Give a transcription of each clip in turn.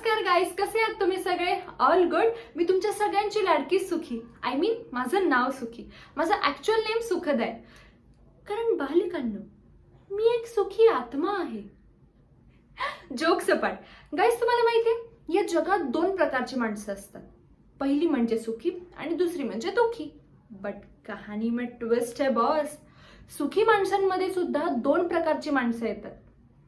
नमस्कार गाईस, कसे आहात तुम्ही सगळे? All good. मी तुमच्या सगळ्यांची लाडकी सुखी. आय मीन माझं नाव सुखी. माझं ऍक्च्युअल नेम सुखद आहे. कारण बालिकांनो, मी एक सुखी आत्मा आहे. जोक सपाट. गाईस, तुम्हाला माहितीये या जगात दोन प्रकारची माणसं असतात. पहिली म्हणजे सुखी आणि दुसरी म्हणजे दुःखी. बट कहाणी में ट्विस्ट है बॉस. सुखी माणसांमध्ये सुद्धा दोन प्रकारची माणसं येतात.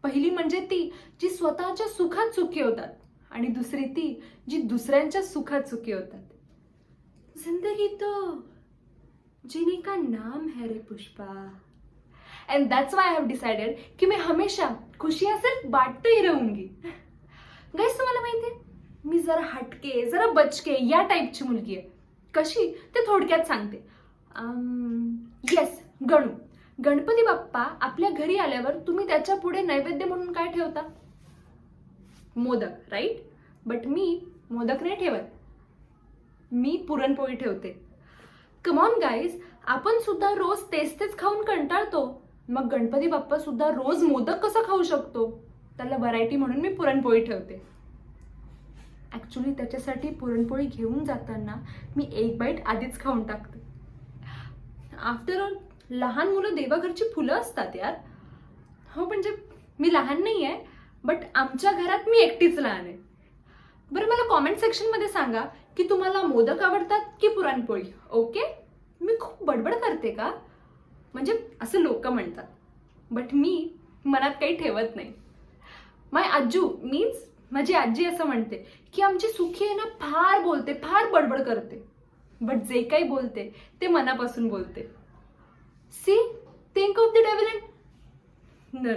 पहिली म्हणजे ती जी स्वतःच्या सुखात सुखी होतात आणि दुसरी ती जी दुसऱ्यांच्या सुखात सुखी होतात. जिंदगी तो जीने का नाम है रे Pushpa. End that's why I have decided कि मैं हमेशा खुशियां सिर्फ बांटते ही रहूंगी. गाइस, तुम्हाला माहितीये मी जरा हटके, जरा बचके या टाईपची मुलगी आहे. कशी ते थोडक्यात सांगते. येस, गणू. गणपती बाप्पा आपल्या घरी आल्यावर तुम्ही त्याच्या पुढे नैवेद्य म्हणून काय ठेवता? मोदक, राईट? बट मी मोदक नाही ठेवत, मी पुरणपोळी ठेवते. कम ऑन गाईज, आपण सुद्धा रोज तेच खाऊन कंटाळतो. मग गणपती बाप्पा सुद्धा रोज मोदक कसा खाऊ शकतो? त्याला व्हरायटी म्हणून मी पुरणपोळी ठेवते. ऍक्च्युली त्याच्यासाठी पुरणपोळी घेऊन जाताना मी एक बाईट आधीच खाऊन टाकते. आफ्टर ऑल, लहान मुलं देवाघरची फुलं असतात यार. हो, म्हणजे मी लहान नाही आहे, बट आमच्या घरात मी एकटीच लहान आहे. बरं, मला कॉमेंट सेक्शनमध्ये सांगा की तुम्हाला मोदक आवडतात की पुरणपोळी? ओके, मी खूप बडबड करते का? म्हणजे असं लोक म्हणतात, बट मी मनात काही ठेवत नाही. माय आजू मीन्स माझी आजी असं म्हणते की आमची सुखी आहे ना, फार बोलते, फार बडबड करते, बट जे काही बोलते ते मनापासून बोलते. See, think of the devil and... No.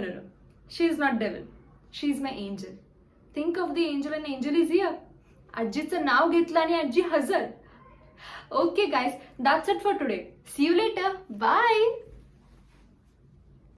She is not devil. She is my angel. Think of the angel and angel is here. आजीचं नाव घेतलं आणि आजी हजर. Okay guys, that's it for today. See you later. Bye.